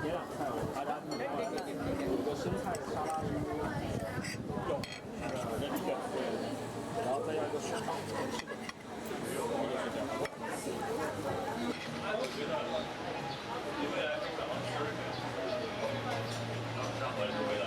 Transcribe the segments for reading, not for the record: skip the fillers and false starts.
野朗菜，我大家有个生菜沙拉油，那个那个，然后再要一个薯条，我觉得你未来可以找到吃，上回就为了。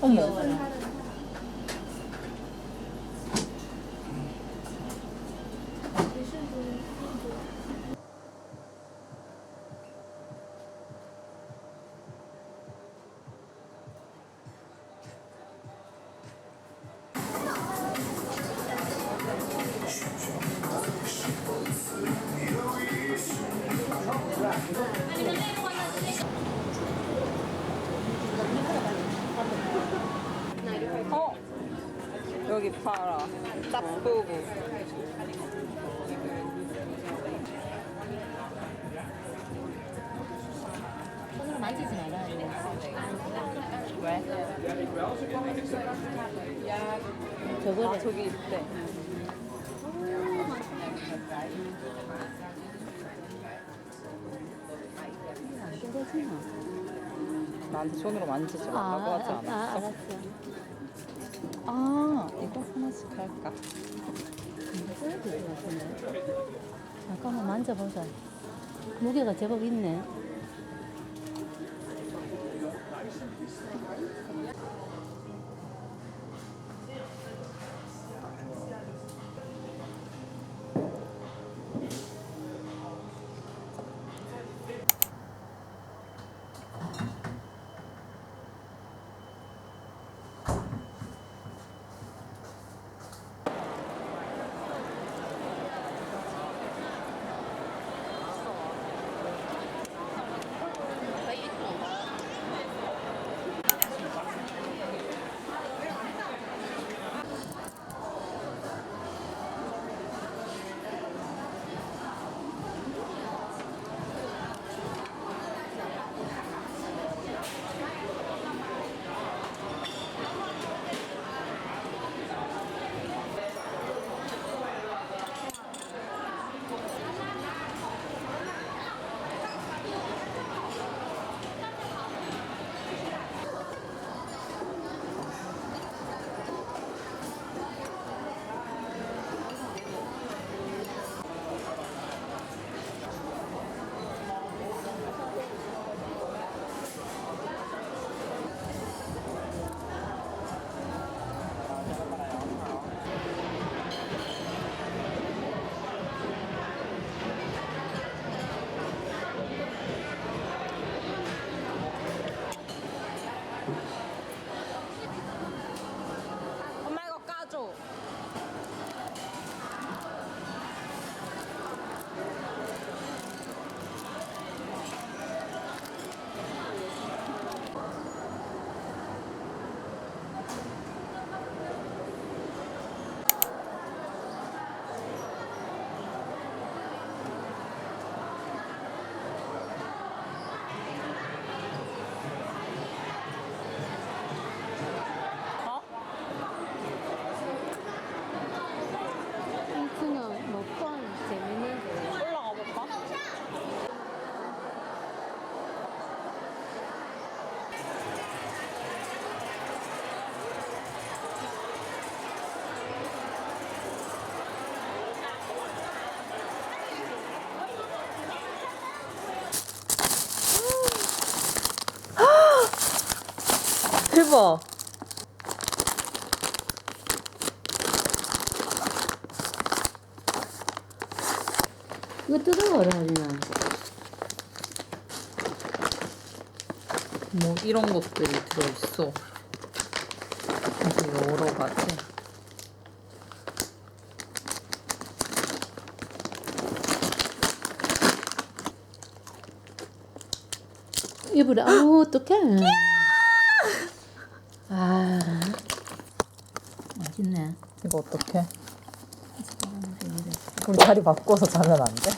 어머. 어? 여기 봐라. 짭부부. 손으로 만지지 말아야 돼. 왜? 저거를 아, 저기 있대. 안 뜯어지나? 나한테 손으로 만지지 말라고 하지 않았어? 알았어. 아, 이거 하나씩 할까? 써야 될 것 같은데. 잠깐만 만져보자. 무게가 제법 있네. 대박. 이거 뜯어봐라, 그냥. 뭐 이런 것들이 들어있어. 되게 여러 가지. 이불에, 아우, 어떡해. 아, 맛있네. 이거 어떡해? 우리 자리 바꿔서 자면 안 돼?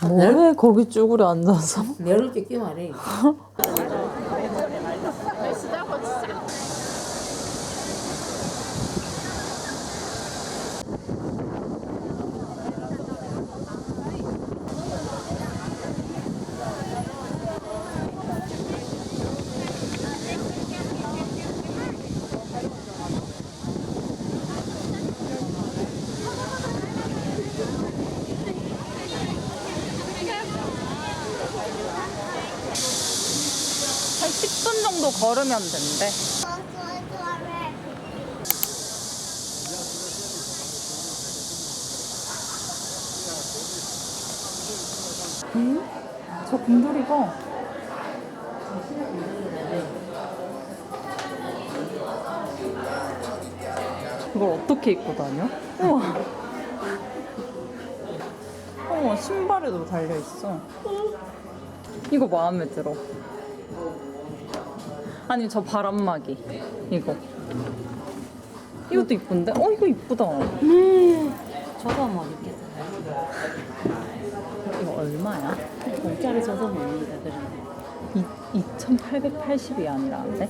뭐해 거기 쭈그려 앉아서. 내를 뜯기 말해. 한 10분 정도 걸으면 된대. 저 곰돌이가 이걸 어떻게 입고 다녀? 우와. 어머, 신발에도 달려있어. 이거 마음에 들어. 아니, 저 바람막이. 이거. 이것도 이쁜데? 이거 이쁘다. 저거 뭐 입겠다. 이거 얼마야? 공짜로 줘서 먹는다, 그러네. 2,880이 아니라는데?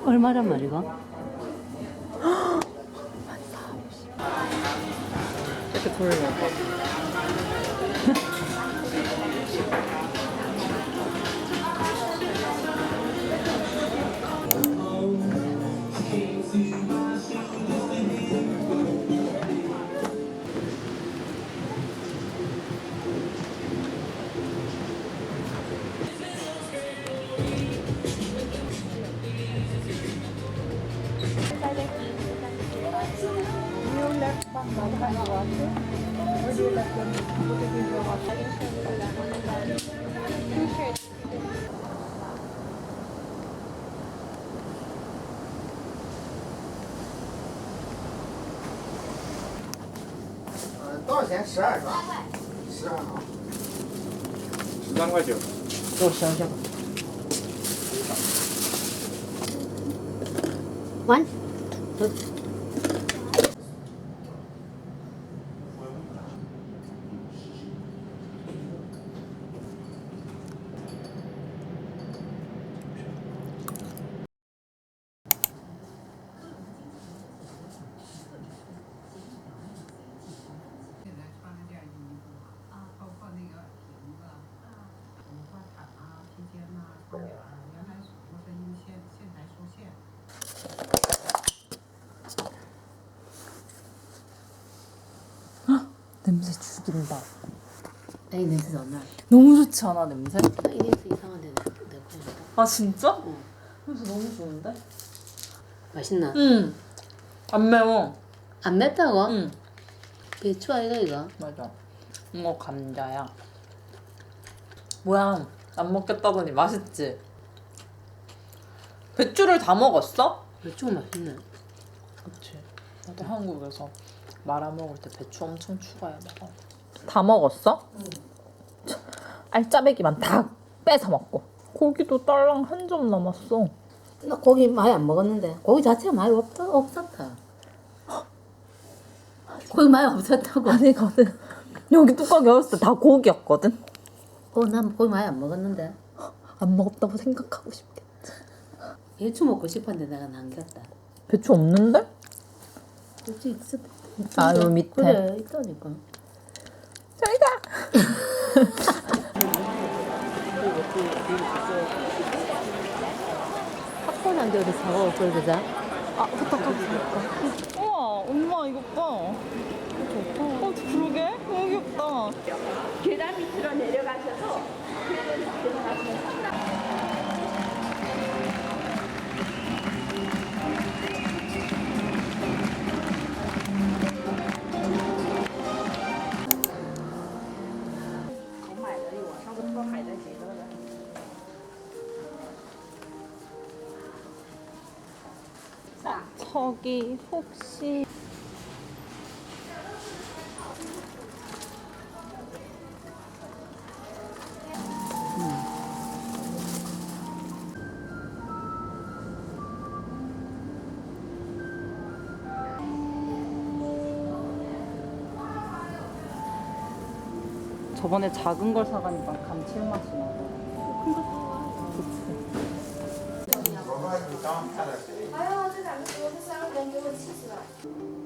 얼마란 말이고? 이렇게 돌려봐.多少钱？12是吧？12好。 13.9。给我香香。 완? 냄새 죽인다. 이 냄새 좋나? 너무 좋지 않아, 냄새? 이 냄새 이상한데 내가 아, 진짜? 응. 냄새 너무 좋은데? 맛있나? 응. 안 매워. 안 맵다고? 응. 배추 아이가 이거? 맞아. 이거 감자야. 뭐야, 안 먹겠다더니 맛있지? 배추를 다 먹었어? 배추가 맛있네. 그치. 나도 한국에서 말아 먹을 때 배추 엄청 추가해 먹어. 다 먹었어? 응. 알짜배기만 다 뺏어 먹고. 고기도 딸랑 한 점 남았어. 나 고기 많이 안 먹었는데 고기 자체가 많이 없었다. 고기 많이 없었다고. 아니거든. 여기 뚜껑 열었을 때 다 고기였거든. 난 고기 많이 안 먹었는데. 안 먹었다고 생각하고 싶겠지. 배추 먹고 싶었는데 내가 남겼다. 배추 없는데? 배추 있었다. 아, 요 밑에. 그래, 있다니까. 저희가. 팝콘한데 우리 사과 올 걸, 그자? 아, 부탁할까? 우와, 엄마 이거 봐. 좋다. 그러게? 너무 귀엽다. 계단 밑으로 내려가셔서 저기 혹시 저번에 작은 걸 사가니까 감칠맛이 나더라. 그치. 我说你刚看的谁？哎呀，这2个桌子3个人给我气死了。